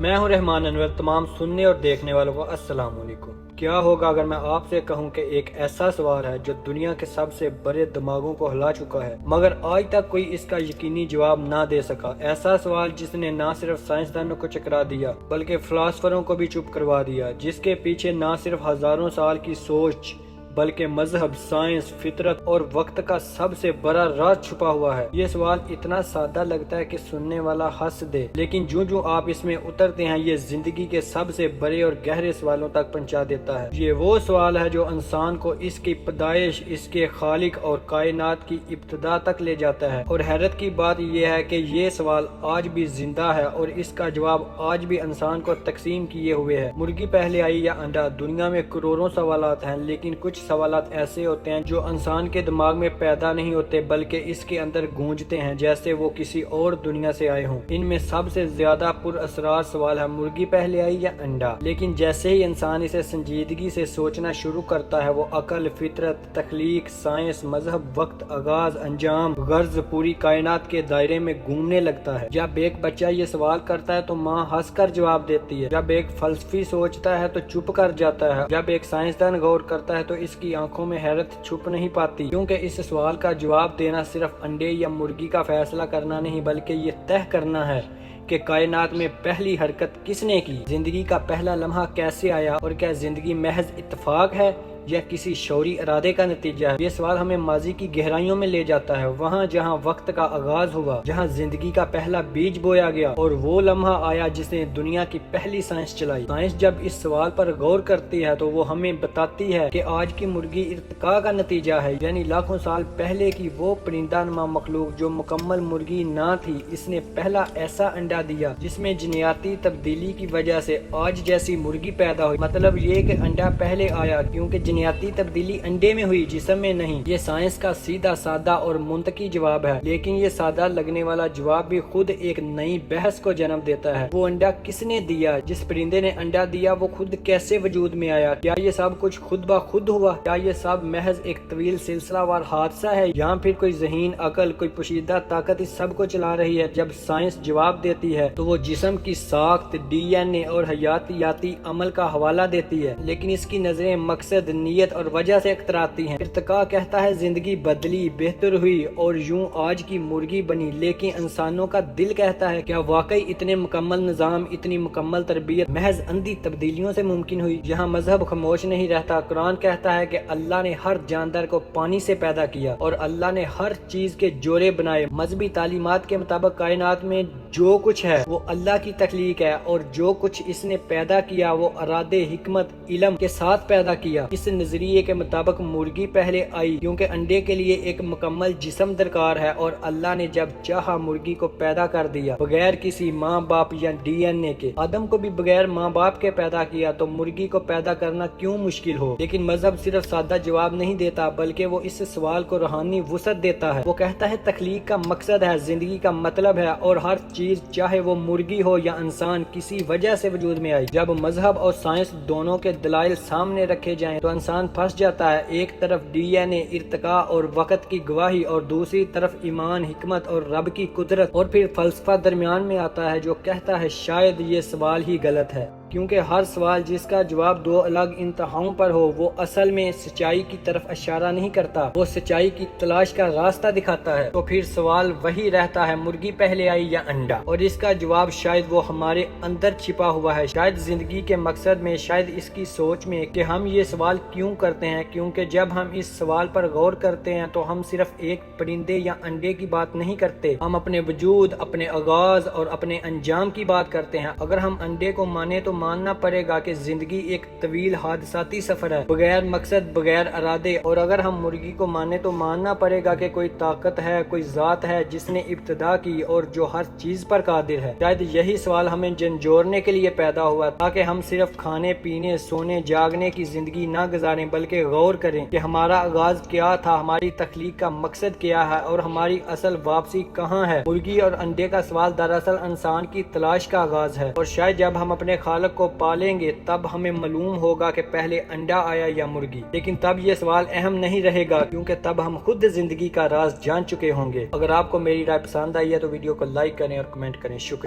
میں ہوں رحمان انور۔ تمام سننے اور دیکھنے والوں کو السلام علیکم۔ کیا ہوگا اگر میں آپ سے کہوں کہ ایک ایسا سوال ہے جو دنیا کے سب سے بڑے دماغوں کو ہلا چکا ہے مگر آج تک کوئی اس کا یقینی جواب نہ دے سکا۔ ایسا سوال جس نے نہ صرف سائنسدانوں کو چکرا دیا بلکہ فلاسفروں کو بھی چپ کروا دیا، جس کے پیچھے نہ صرف ہزاروں سال کی سوچ بلکہ مذہب، سائنس، فطرت اور وقت کا سب سے بڑا راز چھپا ہوا ہے۔ یہ سوال اتنا سادہ لگتا ہے کہ سننے والا ہنس دے، لیکن جو آپ اس میں اترتے ہیں یہ زندگی کے سب سے بڑے اور گہرے سوالوں تک پہنچا دیتا ہے۔ یہ وہ سوال ہے جو انسان کو اس کی پیدائش، اس کے خالق اور کائنات کی ابتدا تک لے جاتا ہے۔ اور حیرت کی بات یہ ہے کہ یہ سوال آج بھی زندہ ہے اور اس کا جواب آج بھی انسان کو تقسیم کیے ہوئے ہے۔ مرغی پہلے آئی یا انڈا؟ دنیا میں کروڑوں سوالات ہیں، لیکن کچھ سوالات ایسے ہوتے ہیں جو انسان کے دماغ میں پیدا نہیں ہوتے بلکہ اس کے اندر گونجتے ہیں جیسے وہ کسی اور دنیا سے آئے ہوں۔ ان میں سب سے زیادہ پر اسرار سوال ہے مرغی پہلے آئی یا انڈا؟ لیکن جیسے ہی انسان اسے سنجیدگی سے سوچنا شروع کرتا ہے وہ عقل، فطرت، تخلیق، سائنس، مذہب، وقت، آغاز، انجام، غرض، پوری کائنات کے دائرے میں گھومنے لگتا ہے۔ جب ایک بچہ یہ سوال کرتا ہے تو ماں ہنس کر جواب دیتی ہے، جب ایک فلسفی سوچتا ہے تو چپ کر جاتا ہے، جب ایک سائنسدان غور کرتا ہے تو اس کی آنکھوں میں حیرت چھپ نہیں پاتی، کیونکہ اس سوال کا جواب دینا صرف انڈے یا مرغی کا فیصلہ کرنا نہیں بلکہ یہ طے کرنا ہے کہ کائنات میں پہلی حرکت کس نے کی، زندگی کا پہلا لمحہ کیسے آیا، اور کیا زندگی محض اتفاق ہے یا کسی شعوری ارادے کا نتیجہ ہے۔ یہ سوال ہمیں ماضی کی گہرائیوں میں لے جاتا ہے، وہاں جہاں وقت کا آغاز ہوا، جہاں زندگی کا پہلا بیج بویا گیا اور وہ لمحہ آیا جس نے دنیا کی پہلی سائنس چلائی۔ سائنس جب اس سوال پر غور کرتی ہے تو وہ ہمیں بتاتی ہے کہ آج کی مرغی ارتقاء کا نتیجہ ہے، یعنی لاکھوں سال پہلے کی وہ پرندہ نما مخلوق جو مکمل مرغی نہ تھی، اس نے پہلا ایسا انڈا دیا جس میں جینیاتی تبدیلی کی وجہ سے آج جیسی مرغی پیدا ہوئی۔ مطلب یہ کہ انڈا پہلے آیا کیونکہ جینیاتی تبدیلی انڈے میں ہوئی، جسم میں نہیں۔ یہ سائنس کا سیدھا سادہ اور منطقی جواب ہے، لیکن یہ سادہ لگنے والا جواب بھی خود ایک نئی بحث کو جنم دیتا ہے۔ وہ انڈا کس نے دیا؟ جس پرندے نے انڈا دیا وہ خود کیسے وجود میں آیا؟ کیا یہ سب کچھ خود بخود ہوا؟ کیا یہ سب محض ایک طویل سلسلہ وار حادثہ ہے یا پھر کوئی ذہین عقل، کوئی پوشیدہ طاقت اس سب کو چلا رہی ہے؟ جب سائنس جواب دیتی ہے تو وہ جسم کی ساخت، ڈی این اے اور حیاتیاتی عمل کا حوالہ دیتی ہے، لیکن اس کی نظریں مقصد، نیت اور وجہ سے اختراتی ہیں۔ ارتقاء کہتا ہے زندگی بدلی، بہتر ہوئی اور یوں آج کی مرغی بنی، لیکن انسانوں کا دل کہتا ہے کیا واقعی اتنے مکمل نظام، اتنی مکمل تربیت محض اندھی تبدیلیوں سے ممکن ہوئی؟ یہاں مذہب خاموش نہیں رہتا۔ قرآن کہتا ہے کہ اللہ نے ہر جاندار کو پانی سے پیدا کیا اور اللہ نے ہر چیز کے جوڑے بنائے۔ مذہبی تعلیمات کے مطابق کائنات میں جو کچھ ہے وہ اللہ کی تخلیق ہے اور جو کچھ اس نے پیدا کیا وہ ارادے، حکمت، علم کے ساتھ پیدا کیا۔ اس نظریے کے مطابق مرغی پہلے آئی کیونکہ انڈے کے لیے ایک مکمل جسم درکار ہے اور اللہ نے جب چاہا مرغی کو پیدا کر دیا بغیر کسی ماں باپ یا ڈی این اے کے۔ آدم کو بھی بغیر ماں باپ کے پیدا کیا تو مرغی کو پیدا کرنا کیوں مشکل ہو؟ لیکن مذہب صرف سادہ جواب نہیں دیتا بلکہ وہ اس سوال کو روحانی وسعت دیتا ہے۔ وہ کہتا ہے تخلیق کا مقصد ہے، زندگی کا مطلب ہے اور ہر چیز چاہے وہ مرغی ہو یا انسان کسی وجہ سے وجود میں آئی۔ جب مذہب اور سائنس دونوں کے دلائل سامنے رکھے جائیں تو انسان پھنس جاتا ہے۔ ایک طرف ڈی این اے، ارتقاء اور وقت کی گواہی اور دوسری طرف ایمان، حکمت اور رب کی قدرت، اور پھر فلسفہ درمیان میں آتا ہے جو کہتا ہے شاید یہ سوال ہی غلط ہے، کیونکہ ہر سوال جس کا جواب دو الگ انتہاؤں پر ہو وہ اصل میں سچائی کی طرف اشارہ نہیں کرتا، وہ سچائی کی تلاش کا راستہ دکھاتا ہے۔ تو پھر سوال وہی رہتا ہے مرغی پہلے آئی یا انڈا؟ اور اس کا جواب شاید وہ ہمارے اندر چھپا ہوا ہے، شاید زندگی کے مقصد میں، شاید اس کی سوچ میں کہ ہم یہ سوال کیوں کرتے ہیں۔ کیونکہ جب ہم اس سوال پر غور کرتے ہیں تو ہم صرف ایک پرندے یا انڈے کی بات نہیں کرتے، ہم اپنے وجود، اپنے آغاز اور اپنے انجام کی بات کرتے ہیں۔ اگر ہم انڈے کو مانے تو ماننا پڑے گا کہ زندگی ایک طویل حادثاتی سفر ہے، بغیر مقصد، بغیر ارادے، اور اگر ہم مرغی کو مانے تو ماننا پڑے گا کہ کوئی طاقت ہے، کوئی ذات ہے جس نے ابتدا کی اور جو ہر چیز پر قادر ہے۔ شاید یہی سوال ہمیں جھنجھوڑنے کے لیے پیدا ہوا تاکہ ہم صرف کھانے، پینے، سونے، جاگنے کی زندگی نہ گزاریں بلکہ غور کریں کہ ہمارا آغاز کیا تھا، ہماری تخلیق کا مقصد کیا ہے اور ہماری اصل واپسی کہاں ہے۔ مرغی اور انڈے کا سوال دراصل انسان کی تلاش کا آغاز ہے، اور شاید جب ہم اپنے خالق کو پالیں گے تب ہمیں معلوم ہوگا کہ پہلے انڈا آیا یا مرغی، لیکن تب یہ سوال اہم نہیں رہے گا کیونکہ تب ہم خود زندگی کا راز جان چکے ہوں گے۔ اگر آپ کو میری رائے پسند آئی ہے تو ویڈیو کو لائک کریں اور کمنٹ کریں۔ شکریہ۔